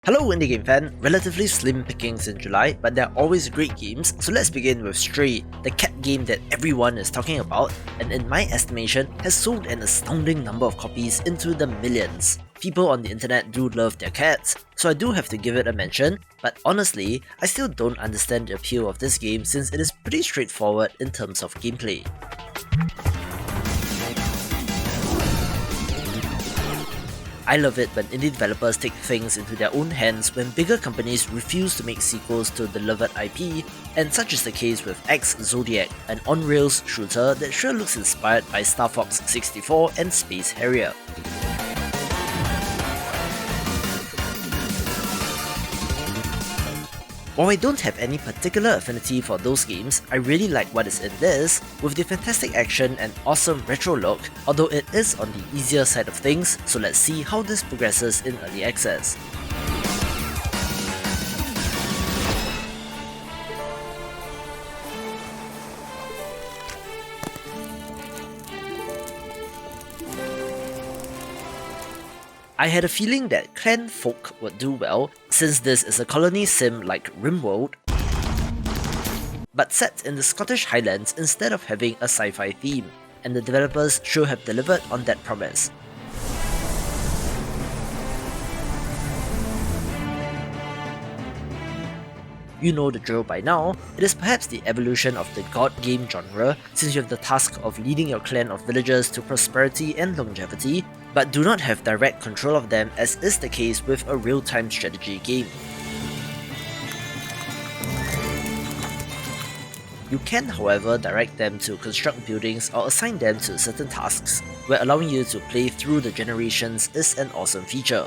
Hello Indie Game fan, relatively slim pickings in July, but there are always great games, so let's begin with Stray, the cat game that everyone is talking about, and in my estimation, has sold an astounding number of copies into the millions. People on the internet do love their cats, so I do have to give it a mention, but honestly, I still don't understand the appeal of this game since it is pretty straightforward in terms of gameplay. I love it when indie developers take things into their own hands when bigger companies refuse to make sequels to beloved IP, and such is the case with Ex-Zodiac, an on-rails shooter that sure looks inspired by Star Fox 64 and Space Harrier. While I don't have any particular affinity for those games, I really like what is in this, with the fantastic action and awesome retro look, although it is on the easier side of things, so let's see how this progresses in early access. I had a feeling that Clanfolk would do well, since this is a colony sim like RimWorld, but set in the Scottish Highlands instead of having a sci-fi theme, and the developers should have delivered on that promise. You know the drill by now, it is perhaps the evolution of the god game genre, since you have the task of leading your clan of villagers to prosperity and longevity, but do not have direct control of them as is the case with a real-time strategy game. You can, however, direct them to construct buildings or assign them to certain tasks, where allowing you to play through the generations is an awesome feature.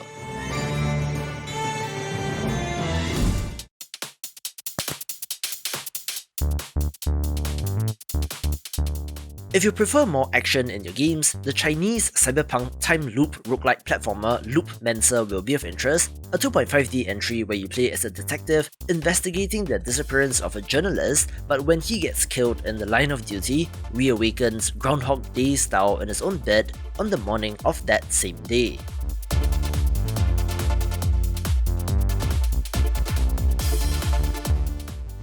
If you prefer more action in your games, the Chinese cyberpunk time loop roguelike platformer Loopmancer will be of interest, a 2.5D entry where you play as a detective investigating the disappearance of a journalist, but when he gets killed in the line of duty, reawakens Groundhog Day style in his own bed on the morning of that same day.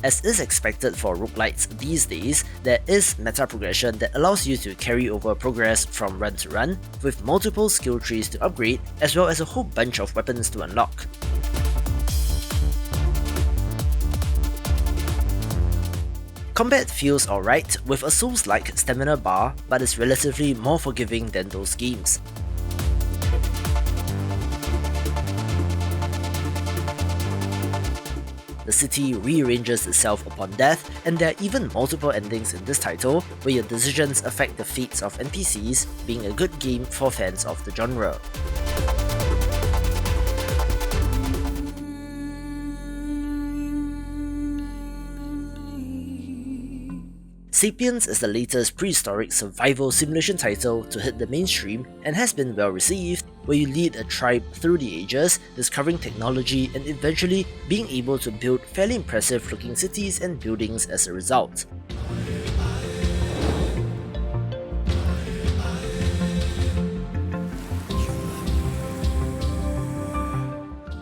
As is expected for roguelites these days, there is meta progression that allows you to carry over progress from run to run, with multiple skill trees to upgrade, as well as a whole bunch of weapons to unlock. Combat feels alright, with a Souls-like stamina bar, but is relatively more forgiving than those games. The city rearranges itself upon death, and there are even multiple endings in this title, where your decisions affect the fates of NPCs, being a good game for fans of the genre. Sapiens is the latest prehistoric survival simulation title to hit the mainstream and has been well received, where you lead a tribe through the ages, discovering technology and eventually being able to build fairly impressive looking cities and buildings as a result.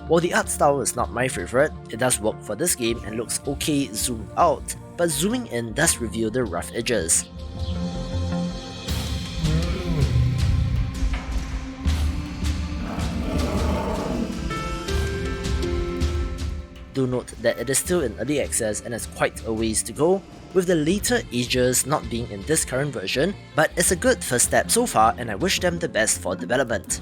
While the art style is not my favourite, it does work for this game and looks okay zoomed out, but zooming in does reveal the rough edges. Do note that it is still in early access and has quite a ways to go, with the later ages not being in this current version, but it's a good first step so far and I wish them the best for development.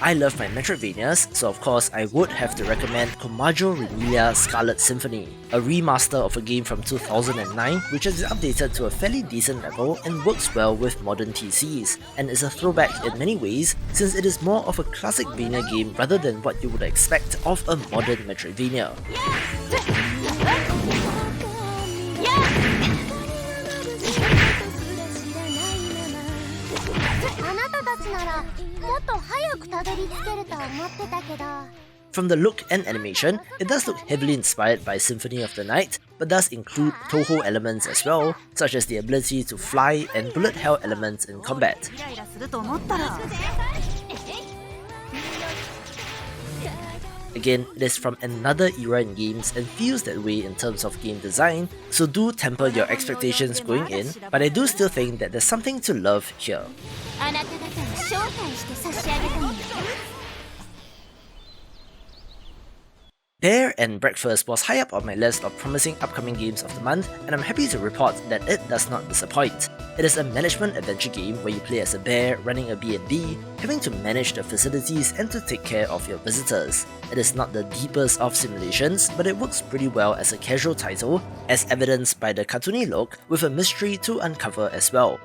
I love my Metroidvanias, so of course I would have to recommend Koumajou Remilia Scarlet Symphony, a remaster of a game from 2009 which has been updated to a fairly decent level and works well with modern PCs, and is a throwback in many ways since it is more of a classic Vania game rather than what you would expect of a modern Metroidvania. From the look and animation, it does look heavily inspired by Symphony of the Night, but does include Toho elements as well, such as the ability to fly and bullet hell elements in combat. Again, it is from another era in games and feels that way in terms of game design, so do temper your expectations going in, but I do still think that there's something to love here. Bear and Breakfast was high up on my list of promising upcoming games of the month, and I'm happy to report that it does not disappoint. It is a management adventure game where you play as a bear running a B&B, having to manage the facilities and to take care of your visitors. It is not the deepest of simulations, but it works pretty well as a casual title, as evidenced by the cartoony look with a mystery to uncover as well.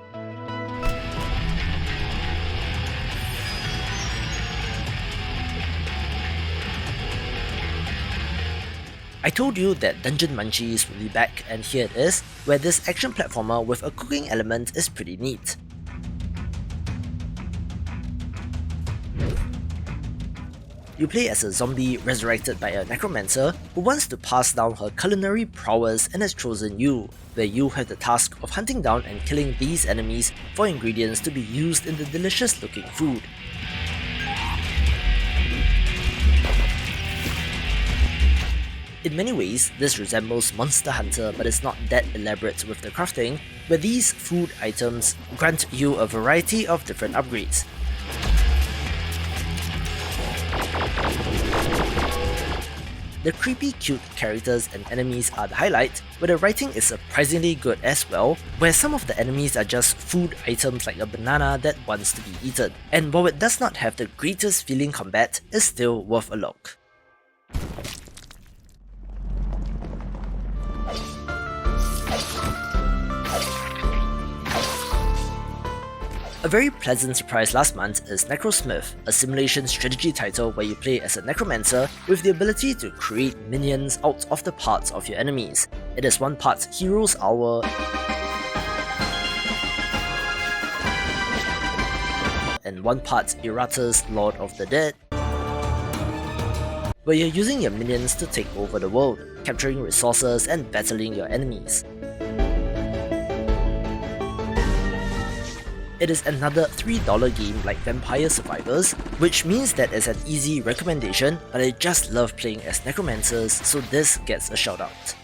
I told you that Dungeon Munchies will be back, and here it is, where this action platformer with a cooking element is pretty neat. You play as a zombie resurrected by a necromancer who wants to pass down her culinary prowess and has chosen you, where you have the task of hunting down and killing these enemies for ingredients to be used in the delicious looking food. In many ways, this resembles Monster Hunter, but it's not that elaborate with the crafting, where these food items grant you a variety of different upgrades. The creepy cute characters and enemies are the highlight, where the writing is surprisingly good as well, where some of the enemies are just food items like a banana that wants to be eaten, and while it does not have the greatest feeling combat, it's still worth a look. A very pleasant surprise last month is Necrosmith, a simulation strategy title where you play as a necromancer with the ability to create minions out of the parts of your enemies. It is one part Hero's Hour and one part Errata's Lord of the Dead, where you're using your minions to take over the world, capturing resources and battling your enemies. It is another $3 game like Vampire Survivors, which means that it's an easy recommendation, but I just love playing as necromancers, so this gets a shout out.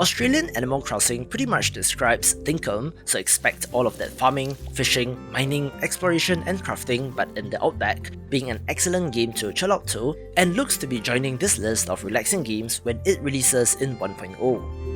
Australian Animal Crossing pretty much describes Thinkum, so expect all of that farming, fishing, mining, exploration and crafting, but in the outback, being an excellent game to chill out to, and looks to be joining this list of relaxing games when it releases in 1.0.